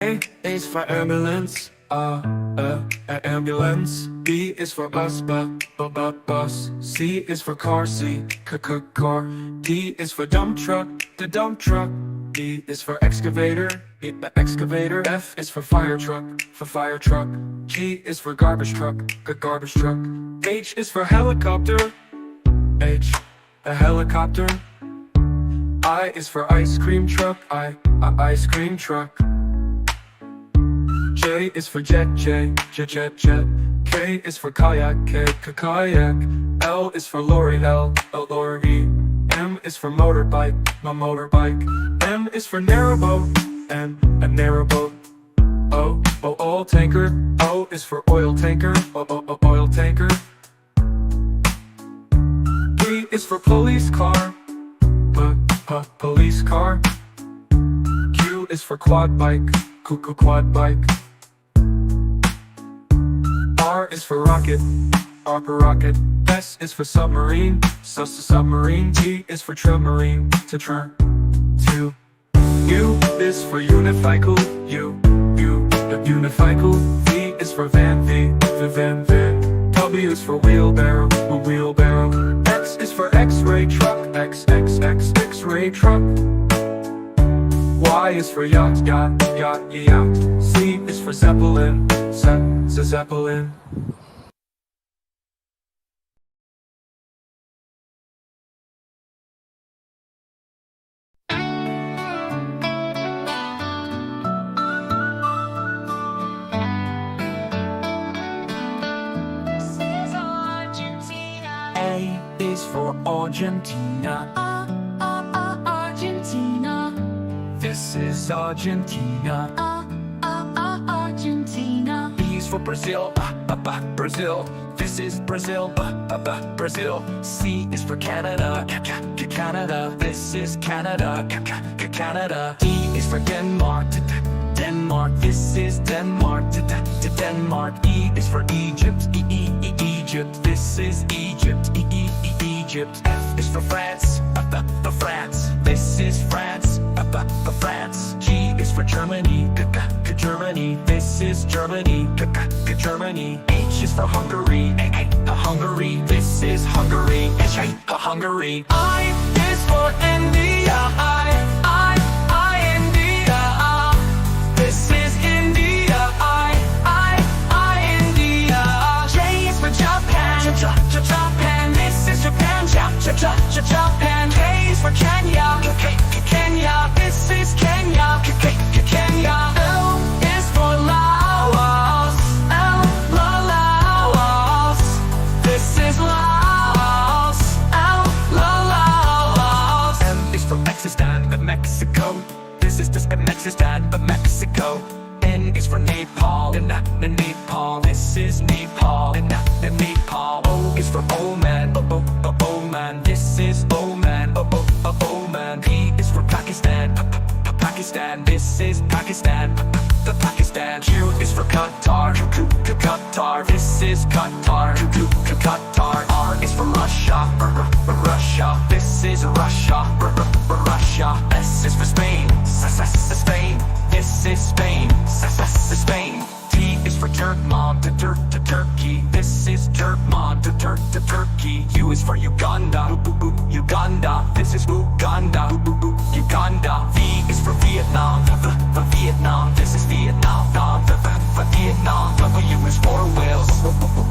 A is for ambulance, ambulance. B is for bus, bus. C is for car, car. D is for dump truck, the dump truck. E is for excavator, the excavator. F is for fire truck, G is for garbage truck, garbage truck. H is for helicopter, a helicopter. I is for ice cream truck, ice cream truck. J is for jet, jet. K is for kayak, kayak. L is for lorry, lorry. M is for motorbike, motorbike. N is for narrowboat, a narrowboat. O, oil tanker. O is for oil tanker, oil tanker. P is for police car, police car. Q is for quad bike, quad bike. R is for rocket, rocket. S is for submarine, submarine. T is for submarine, to. U is for unicycle, unicycle. V is for van, van. W is for wheelbarrow, wheelbarrow. X is for X-ray truck, X-ray truck. Y is for yacht, yacht. Z is for zeppelin, zeppelin. A is for Argentina, Argentina. this is Argentina. Argentina. B is for Brazil, Brazil. This is Brazil, Brazil. C is for Canada, Canada. This is Canada, Canada. D is for Denmark, Denmark. This is Denmark, Denmark. E is for Egypt, Egypt. This is Egypt, Egypt. F is for France, France. This is France, France. G is for Germany, Germany. This is Germany, Germany. H is for Hungary, Hungary. This is Hungary, Hungary. I is for India, India. This is India, India. J is for Japan, Japan. This is Japan, Japan. K is for Kenya, Kenya. This is Kenya, Kenya. L is for Laos, Laos. This is Laos, Laos. M is for Pakistan, Mexico. This is just Pakistan, Mexico. N is for Nepal, Nepal. This is Nepal, Nepal. O is for Oman, Oman. This is Oman, Oman. P is for Pakistan, Pakistan. This is Pakistan, Pakistan. Q is for Qatar, Qatar. This is Qatar, Qatar. R is for Russia, Russia. This is Russia, Russia. S is for Spain, Spain. This is Spain, Spain. T is for Turkmen, to Turkey. This is Turkmen, to Turkey. U is for Uganda, Uganda. This is Uganda, Uganda. V is for Vietnam, Vietnam. This is Vietnam, Vietnam. W is for Wales,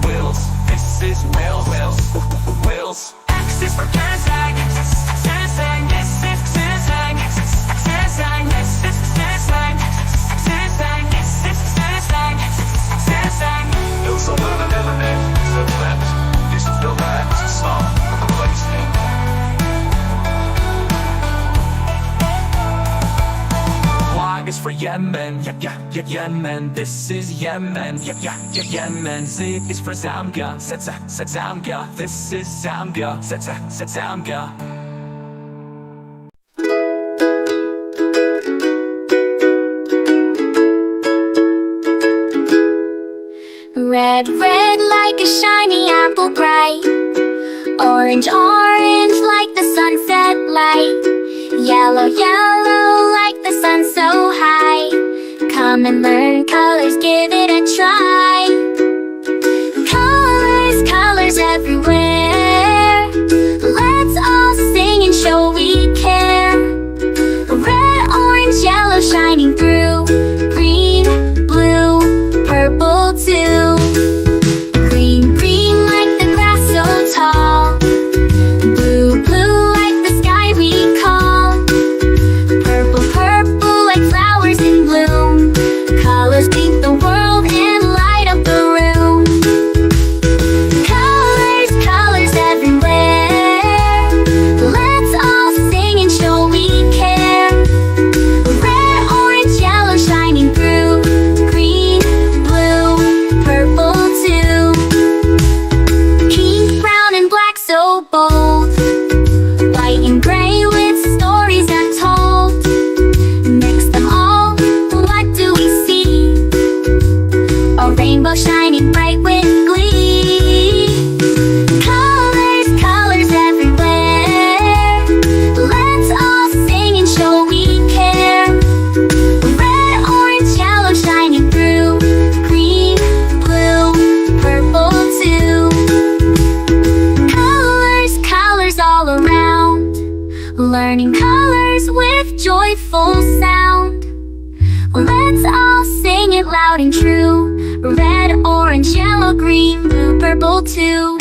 Wales. This is Wales, Wales. X is for Kazakh, Kazakh. This is Kazakh, Kazakh. This is Kazakh, Kazakh. This is Kazakh, Kazakh. Eu sou Lana Delanet, this is the last song of the placing. Y is for Yemen, Yemen. This is Yemen, Yemen. Z is for Zambia, Zambia. This is Zambia, Zambia. Red, red like a shiny apple bright. Orange, orange like the sunset light. Yellow, yellow like the sun so high. Come Come and learn colors, give it a try. Colors, colors everywhere. Let's all sing and show we care. Red, orange, yellow shining through. Green, blue, purple too. Green, green like the grass so tall. Blue, blue like the sky we call. Purple, purple like flowers in bloom. Colors paint the world and light up the room. Colors, colors everywhere. Let's all sing and show we care. Red, orange, yellow shining through. Green, blue, purple too. Pink, brown and black so bold. White and gray with stories untold. Mix them all, what do we see? A rainbow shining bright with glee. Colors, colors everywhere. Let's all sing and show we care. Red, orange, yellow shining through. Green, blue, purple too. Colors, colors all around. Learning colors with joyful sound. Let's all sing it loud and true. Red, orange, yellow, green, blue, purple too.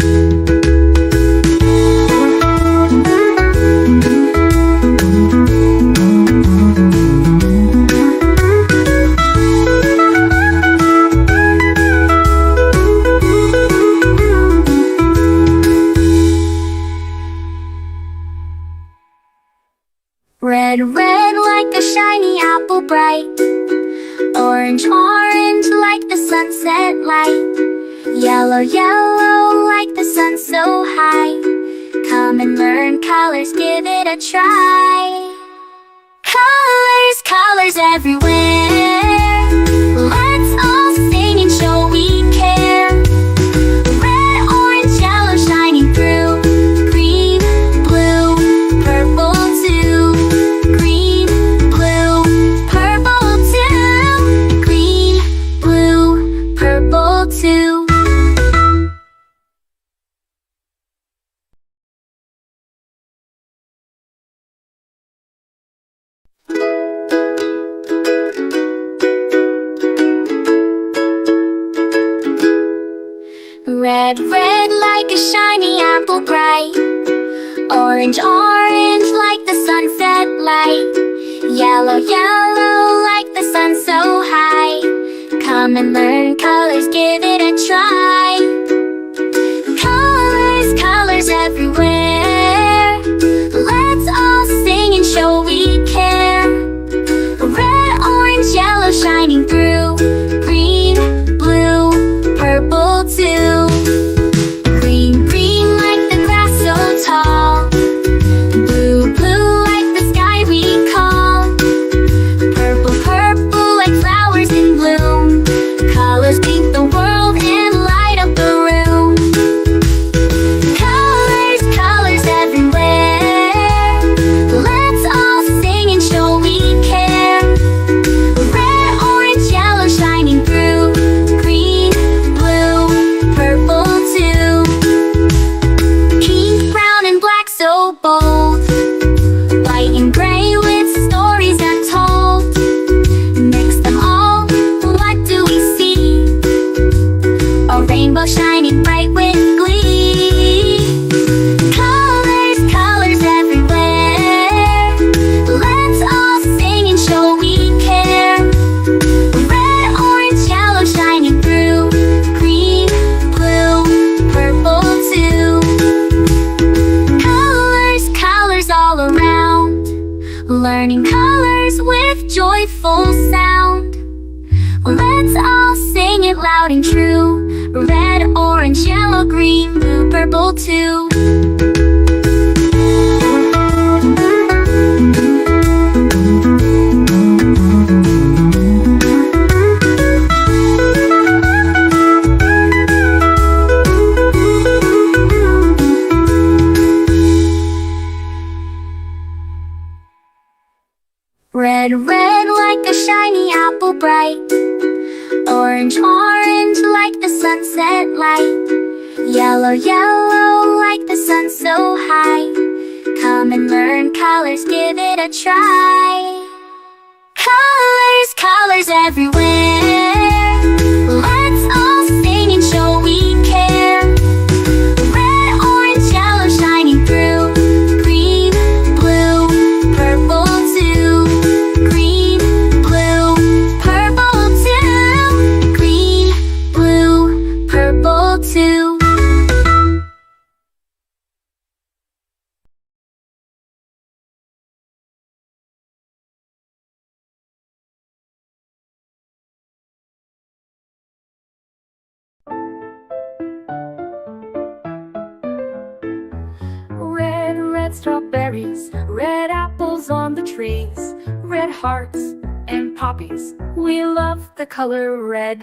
Red, red like a shiny apple bright. Orange, orange like the sunset light. Yellow, yellow like the sun so high. Come and learn colors, give it a try. Colors, colors everywhere. Let's all sing and show we care. Red, orange, yellow shining through. Green, blue, purple too. Green, blue, purple too. Green, blue, purple too. Red, red like a shiny apple bright. Orange, orange like the sunset light. Yellow, yellow like the sun so high. Come and learn colors, give it a try. Colors, colors everywhere. Let's all sing and show we care. Red, orange, yellow shining through. Green, blue, purple too. Green, green like the grass so tall. Blue, blue like the sky we call. Purple, purple like flowers in bloom. Colors paint the world and light up the room. Colors, colors everywhere. Let's all sing and show we care. Red, orange, yellow shining through. Green, blue, purple too. Pink, brown and black so bold. White and gray with stories untold. Mix them all, what do we see? A rainbow shining bright with glee. Colors, colors everywhere. Let's all sing and show we care. Red, orange, yellow shining through. Green, blue, purple too. Colors, colors all around. Learning colors with joyful sound. Let's all sing it loud and true. Red, orange, yellow, green, blue, purple too. Red, red like a shiny apple bright. Orange, orange like the sunset light. Yellow, yellow like the sun so high. Come and learn colors, give it a try. Colors, colors everywhere. Let's all sing and show we care. Red, orange, yellow shining through. Green, blue, purple too. Green, blue, purple too. Green, blue, purple too. Red, red strawberries, red apples on the trees, red hearts and poppies. We love the color red.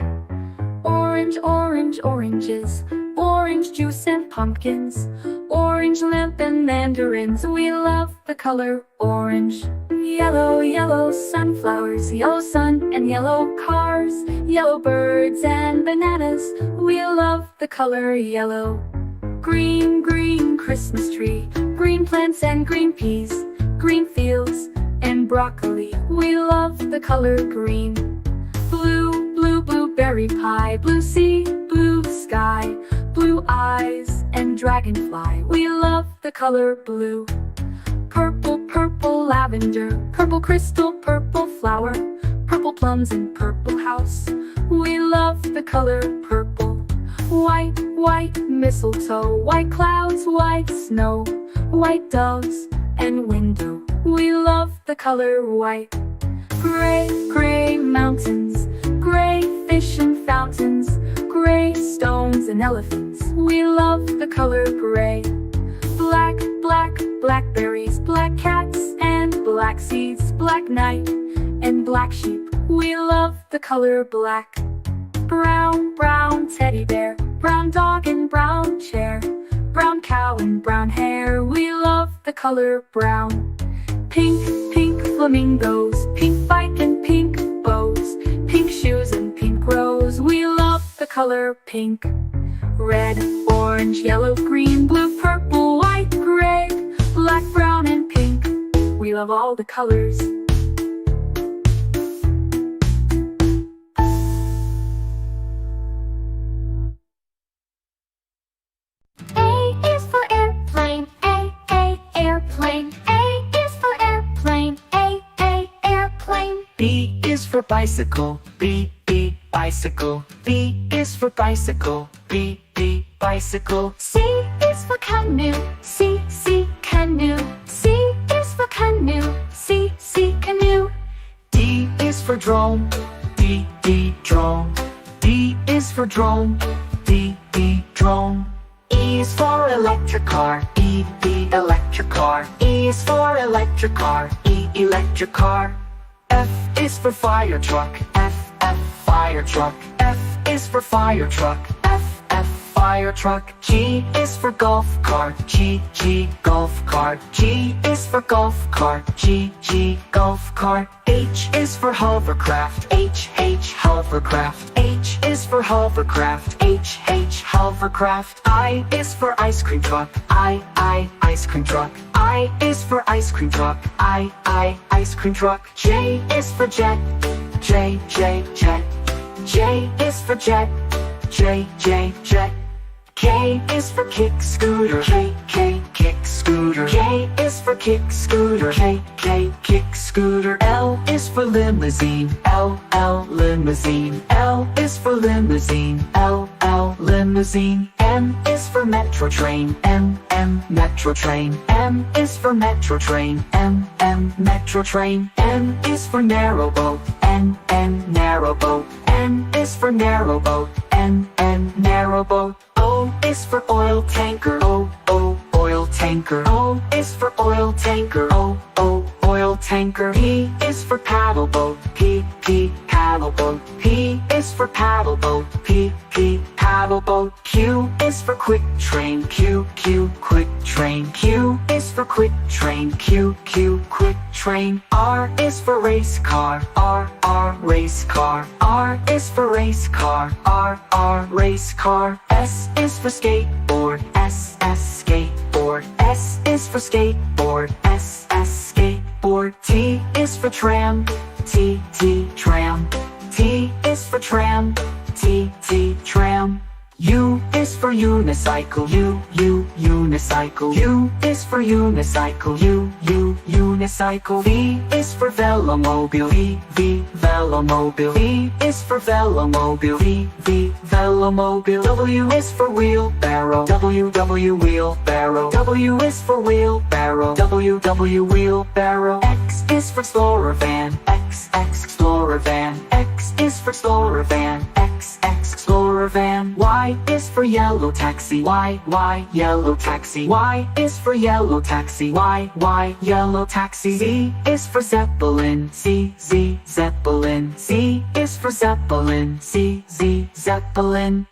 Orange, orange, oranges, orange juice and pumpkins, orange lamp and mandarins. We love the color orange. Yellow, yellow sunflowers, yellow sun and yellow cars, yellow birds and bananas. We love the color yellow. Green, green Christmas tree, green plants and green peas, green fields and broccoli. We love the color green. Blue, blue, blueberry pie, blue sea, blue sky, blue eyes and dragonfly. We love the color blue. Purple, purple lavender, purple crystal, purple flower, purple plums and purple house. We love the color purple. White, white mistletoe, white clouds, white snow, white doves and window. We love the color white. Gray, gray mountains, gray fish and fountains, gray stones and elephants. We love the color gray. Black, black blackberries, black cats and black seeds, black night and black sheep. We love the color black. Brown, brown teddy bear, brown dog and brown chair, brown cow and brown hair. We love the color brown. Pink, pink flamingos, pink bike and pink bows, pink shoes and pink rose. We love the color pink. Red, orange, yellow, green, blue, purple, white, gray, black, brown and pink. We love all the colors. A is for airplane, airplane. A is for airplane, airplane. B is for bicycle, bicycle. B is for bicycle, bicycle. C is for canoe, canoe. C is for canoe, canoe. D is for drone, drone. D is for drone, drone. E is for electric car, electric car. E is for electric car, electric car. F is for fire truck, fire truck. F is for fire truck, fire truck. G is for golf cart, golf cart. G is for golf cart, golf cart. H is for hovercraft, hovercraft. H is for hovercraft, hovercraft. I is for ice cream truck, ice cream truck. I is for ice cream truck, ice cream truck. J is for jet, jet. J is for jet, jet. K is for kick scooter, kick scooter. K is for kick scooter, kick scooter. L is for limousine, limousine. L is for limousine, limousine. M is for metro train, metro train. M is for metro train, metro train. N is for narrow boat, narrow boat. N is for narrow boat, narrow boat. O is for oil tanker, oil tanker. O is for oil tanker, oil tanker. P is for paddle boat. P paddle boat. P is for paddle boat. P paddle boat. Q is for quick train. Q quick train. Q is for quick train. Q quick train. R is for race car. R race car. R is for race car. R race car. S is for skateboard. S skateboard. S is for skateboard. S skateboard. T is for tram. T tram. T is for tram. T tram. U is for unicycle. U unicycle. U is for unicycle. U unicycle. V is for velomobile. V velomobile. V is for velomobile. V velomobile. W is for wheelbarrow. W wheelbarrow. W is for wheelbarrow. W wheelbarrow. X is for explorer van. X explorer van. X is for explorer van. X explorer van. Y is for yellow taxi. Y yellow taxi. Y is for yellow taxi. Y yellow taxi. Z is for zeppelin. Z zeppelin. Z is for zeppelin. Z zeppelin.